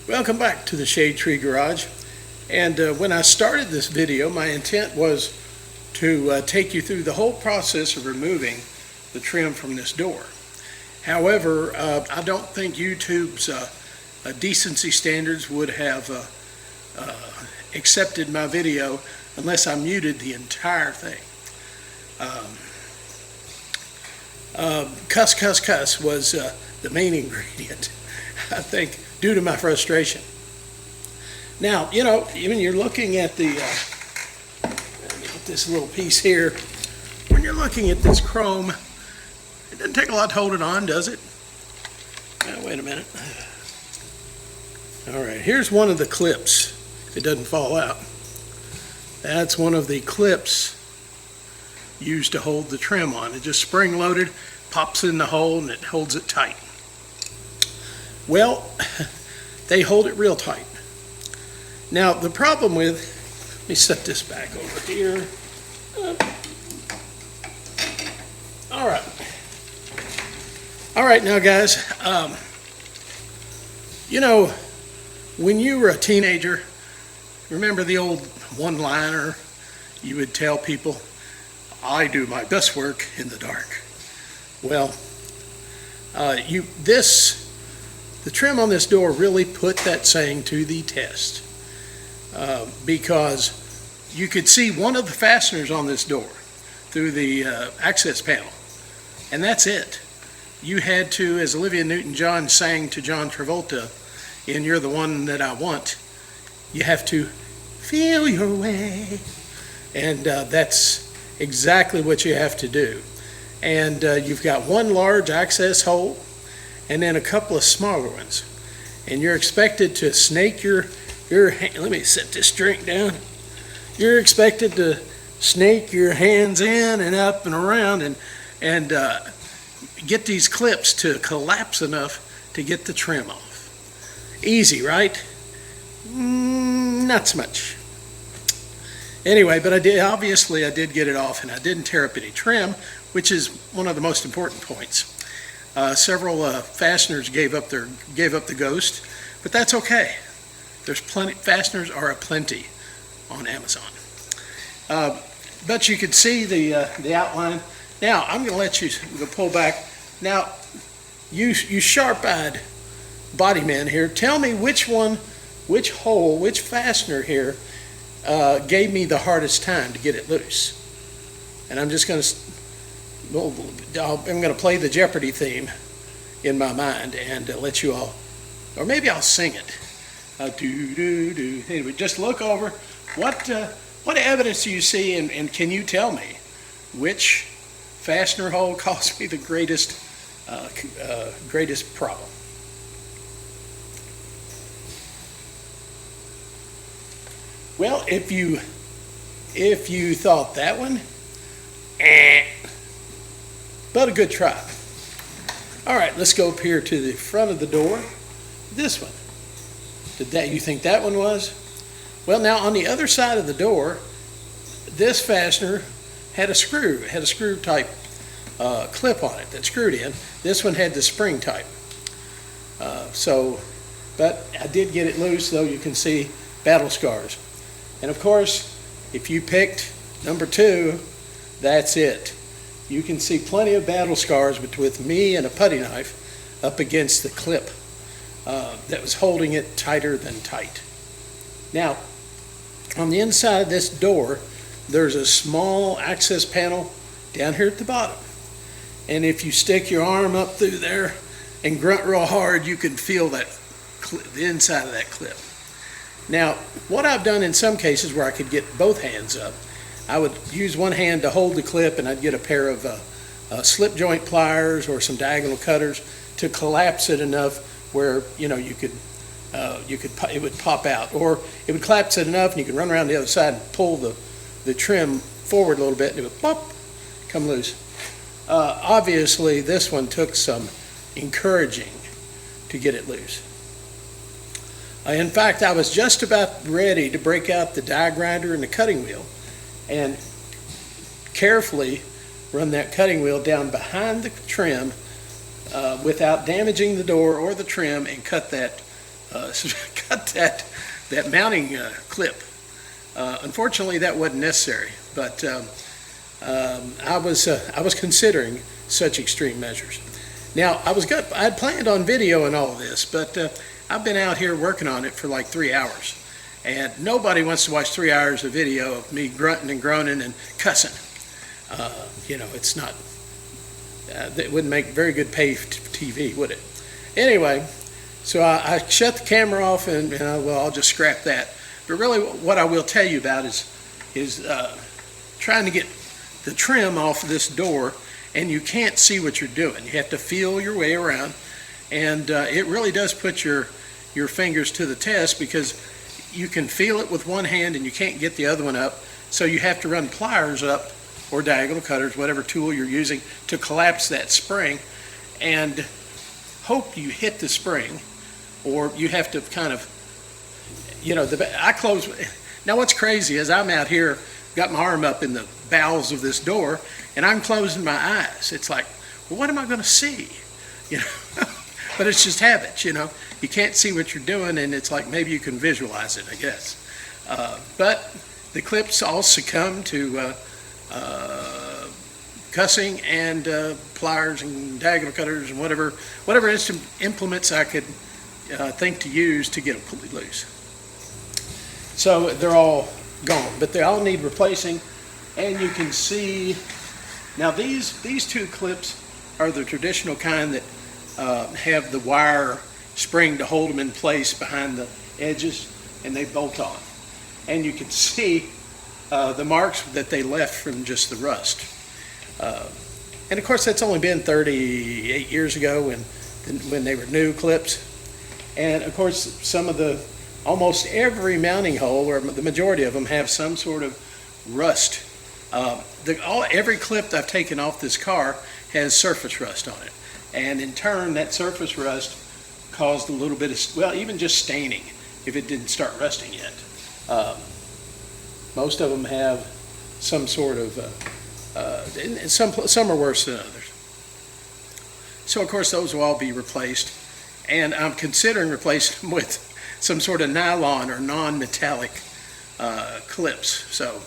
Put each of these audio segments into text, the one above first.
Welcome back to the Shadetree Garage. And when I started this video, my intent was to take you through the whole process of removing the trim from this door. However, I don't think YouTube's decency standards would have accepted my video unless I muted the entire thing. Cuss, cuss, cuss was the main ingredient, I think, due to my frustration. Now, you know, when you're looking at the, let me get this little piece here. When you're looking at this chrome, it doesn't take a lot to hold it on, does it? Wait a minute. All right, here's one of the clips. It doesn't fall out. That's one of the clips used to hold the trim on. It just spring-loaded, pops in the hole, and it holds it tight. Well, they hold it real tight. Now, the problem with, let me set this back over here. All right, now guys, you know, when you were a teenager, remember the old one-liner you would tell people, I do my best work in the dark. Well, the trim on this door really put that saying to the test, because you could see one of the fasteners on this door through the access panel, and that's it. You had to, as Olivia Newton-John sang to John Travolta in You're the One That I Want, you have to feel your way, and that's exactly what you have to do. And you've got one large access hole and then a couple of smaller ones, and you're expected to snake your hand. Let me set this drink down. You're expected to snake your hands in and up and around and get these clips to collapse enough to get the trim off. Easy, right? Not so much. Anyway, but I did get it off, and I didn't tear up any trim, which is one of the most important points. Several fasteners gave up the ghost, but that's okay. There's plenty. Fasteners are aplenty on Amazon. But you can see the outline. Now I'm going to let you pull back. Now, you sharp-eyed body man here, tell me which fastener here gave me the hardest time to get it loose. And I'm just going to. I'm going to play the Jeopardy theme in my mind and let you all, or maybe I'll sing it. Do do do. Anyway, just look over. What evidence do you see, and can you tell me which fastener hole caused me the greatest problem? Well, if you thought that one, but a good try. All right, let's go up here to the front of the door. This one. You think that one was? Well, now on the other side of the door, this fastener had a screw. It had a screw type clip on it that screwed in. This one had the spring type. But I did get it loose, though you can see battle scars. And of course, if you picked number 2, that's it. You can see plenty of battle scars with me and a putty knife up against the clip that was holding it tighter than tight. Now, on the inside of this door, there's a small access panel down here at the bottom. And if you stick your arm up through there and grunt real hard, you can feel the inside of that clip. Now, what I've done in some cases where I could get both hands up, I would use one hand to hold the clip, and I'd get a pair of slip joint pliers or some diagonal cutters to collapse it enough where it would pop out, or it would collapse it enough and you could run around the other side and pull the trim forward a little bit, and it would pop, come loose. Obviously, this one took some encouraging to get it loose. In fact, I was just about ready to break out the die grinder and the cutting wheel and carefully run that cutting wheel down behind the trim without damaging the door or the trim, and cut that So got that mounting clip. Unfortunately, that wasn't necessary, but I was considering such extreme measures. Now, I had planned on videoing all this, but I've been out here working on it for like 3 hours, and nobody wants to watch 3 hours of video of me grunting and groaning and cussing. It's not. It wouldn't make very good pay TV, would it? Anyway, so I shut the camera off, and I'll just scrap that. But really, what I will tell you about is trying to get the trim off of this door, and you can't see what you're doing. You have to feel your way around, and it really does put your fingers to the test, because you can feel it with one hand and you can't get the other one up, so you have to run pliers up, or diagonal cutters, whatever tool you're using, to collapse that spring, and hope you hit the spring, or you have to kind of, I close. Now what's crazy is I'm out here, got my arm up in the bowels of this door, and I'm closing my eyes. It's like, well, what am I going to see? But it's just habit, You can't see what you're doing, and it's like maybe you can visualize it, I guess. But the clips all succumb to cussing and pliers and diagonal cutters and whatever implements I could think to use to get them pulled loose. So they're all gone, but they all need replacing. And you can see now these two clips are the traditional kind that have the wire spring to hold them in place behind the edges, and they bolt on. And you can see the marks that they left from just the rust. And of course, that's only been 38 years ago when they were new clips. And of course, almost every mounting hole, or the majority of them, have some sort of rust. Every clip I've taken off this car has surface rust on it. And in turn, that surface rust caused a little bit of, even just staining, if it didn't start rusting yet. Most of them have some sort of, some are worse than others. So of course those will all be replaced, and I'm considering replacing them with some sort of nylon or non-metallic clips. So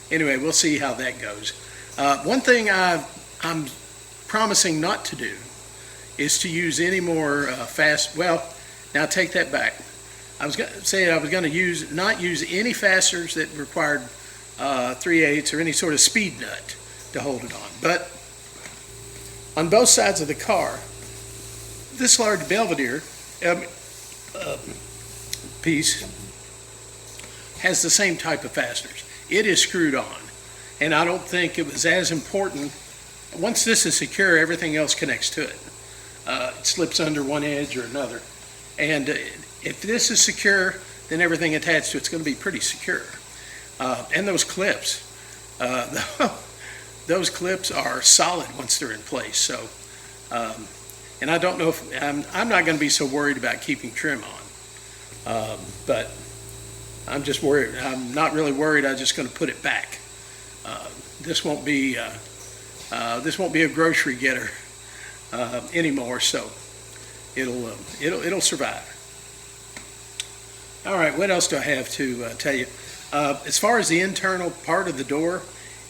anyway, we'll see how that goes. One thing I'm promising not to do is to use any more now take that back. I was going to say I was going to not use any fasteners that required 3/8 or any sort of speed nut to hold it on. But on both sides of the car, this large Belvedere piece has the same type of fasteners. It is screwed on, and I don't think it was as important. Once this is secure, everything else connects to it. It slips under one edge or another, and if this is secure, then everything attached to it's going to be pretty secure. And those clips, those clips are solid once they're in place. So, and I don't know if I'm not going to be so worried about keeping trim on, but I'm just worried. I'm not really worried. I'm just going to put it back. This won't be a grocery getter anymore. So it'll survive. All right, what else do I have to tell you? As far as the internal part of the door,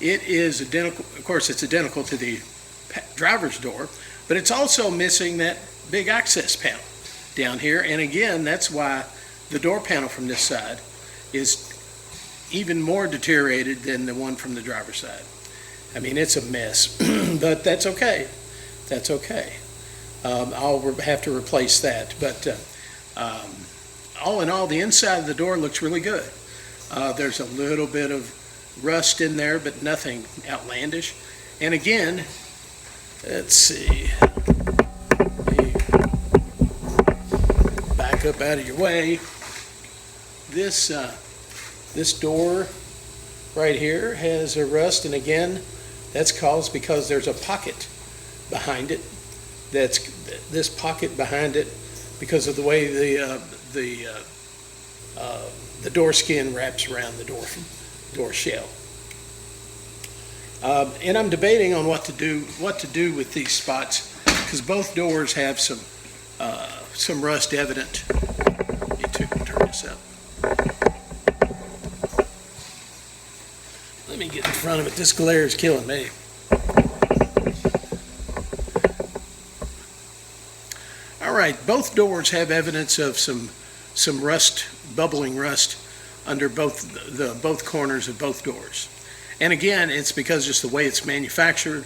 it is identical. Of course, it's identical to the driver's door, but it's also missing that big access panel down here. And again, that's why the door panel from this side is even more deteriorated than the one from the driver's side. I mean, it's a mess, but that's okay. That's okay. I'll have to replace that, but all in all, the inside of the door looks really good. There's a little bit of rust in there, but nothing outlandish. And again, let's see. Let me back up out of your way. This door right here has a rust, and again, that's caused because there's a pocket behind it. That's this pocket behind it because of the way the door skin wraps around the door shell. And I'm debating on what to do with these spots, because both doors have some rust evident this up. Let me get in front of it. This glare is killing me. All right, both doors have evidence of some rust, bubbling rust under both corners of both doors. And again, it's because just the way it's manufactured,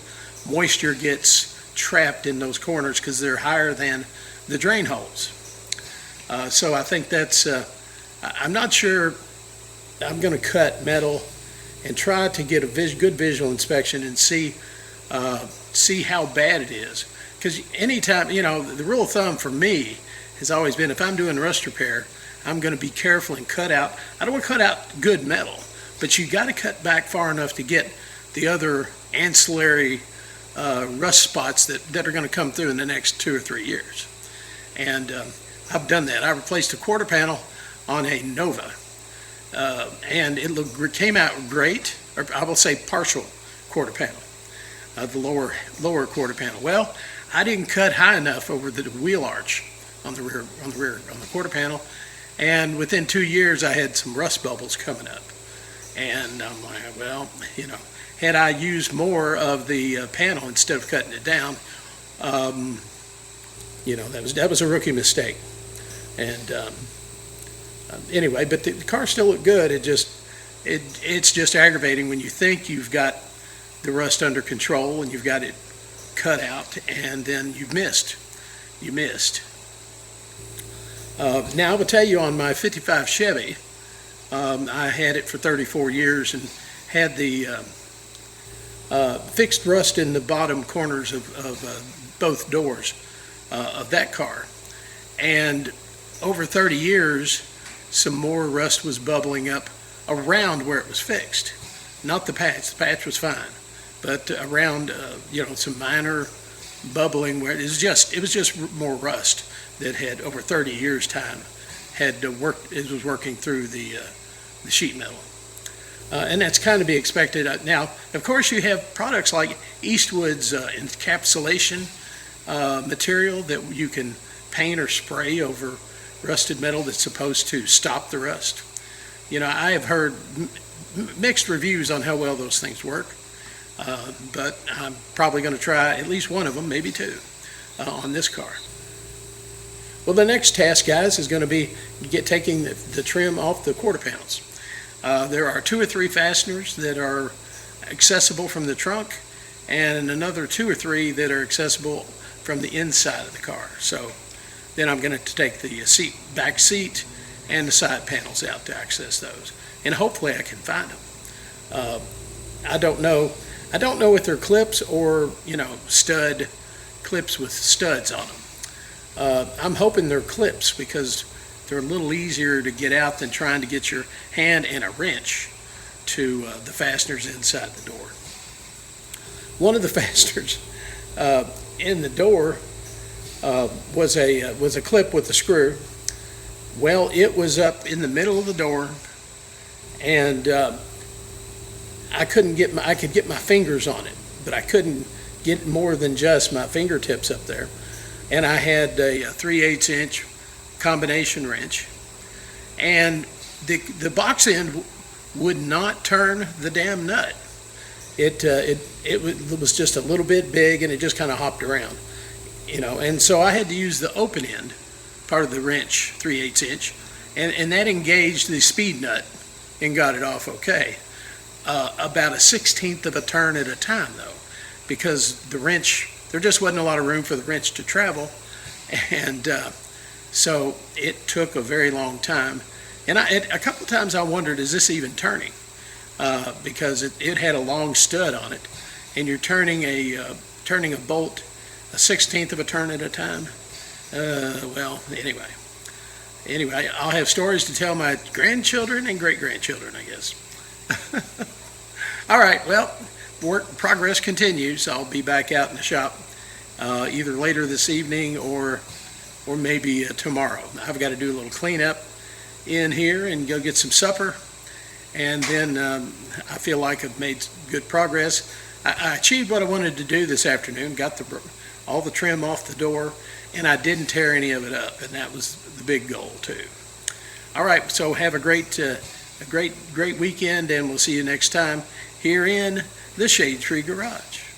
moisture gets trapped in those corners because they're higher than the drain holes. So I think that's, I'm not sure. I'm going to cut metal and try to get a good visual inspection and see how bad it is. Because anytime, you know, the rule of thumb for me has always been if I'm doing rust repair, I'm going to be careful and cut out. I don't want to cut out good metal, but you got to cut back far enough to get the other ancillary rust spots that are going to come through in the next 2 or 3 years. And I've done that. I replaced a quarter panel on a Nova, and it came out great, or I will say partial quarter panel, the lower quarter panel. Well, I didn't cut high enough over the wheel arch on the quarter panel, and within 2 years I had some rust bubbles coming up. And I'm like, well, you know, had I used more of the panel instead of cutting it down, you know, that was a rookie mistake. And anyway, but the car still looked good. It's just aggravating when you think you've got the rust under control and you've got it cut out, and then you missed. Now I will tell you, on my '55 Chevy, I had it for 34 years and had the fixed rust in the bottom corners of both doors of that car. And over 30 years, some more rust was bubbling up around where it was fixed. Not the patch. The patch was fine, but around, you know, some minor bubbling where it was just more rust that had, over 30 years' time, it was working through the sheet metal. And that's kind of be expected. Now, of course, you have products like Eastwood's encapsulation material that you can paint or spray over rusted metal that's supposed to stop the rust. You know, I have heard mixed reviews on how well those things work, but I'm probably going to try at least one of them, maybe two, on this car. Well, the next task, guys, is going to be taking the trim off the quarter panels. There are 2 or 3 fasteners that are accessible from the trunk, and another 2 or 3 that are accessible from the inside of the car. So then I'm going to take the back seat and the side panels out to access those, and hopefully I can find them. I don't know if they're clips or, you know, stud clips with studs on them. I'm hoping they're clips because they're a little easier to get out than trying to get your hand and a wrench to the fasteners inside the door. One of the fasteners in the door was a clip with a screw. Well, it was up in the middle of the door, and I could get my fingers on it, but I couldn't get more than just my fingertips up there. And I had a 3/8 inch combination wrench, and the box end would not turn the damn nut. It was just a little bit big, and it just kind of hopped around, you know. And so I had to use the open end part of the wrench, 3/8 inch, and that engaged the speed nut and got it off okay. About a 1/16 of a turn at a time, though, because the wrench, there just wasn't a lot of room for the wrench to travel, and so it took a very long time. And a couple of times I wondered, is this even turning? Because it had a long stud on it, and you're turning a bolt a 1/16 of a turn at a time. Well, anyway, I'll have stories to tell my grandchildren and great-grandchildren, I guess. All right, well, progress continues. I'll be back out in the shop either later this evening or maybe tomorrow. I've got to do a little cleanup in here and go get some supper, and then I feel like I've made good progress. I achieved what I wanted to do this afternoon, got all the trim off the door, and I didn't tear any of it up, and that was the big goal too. All right, so have a great weekend, and we'll see you next time here in the Shadetree Garage.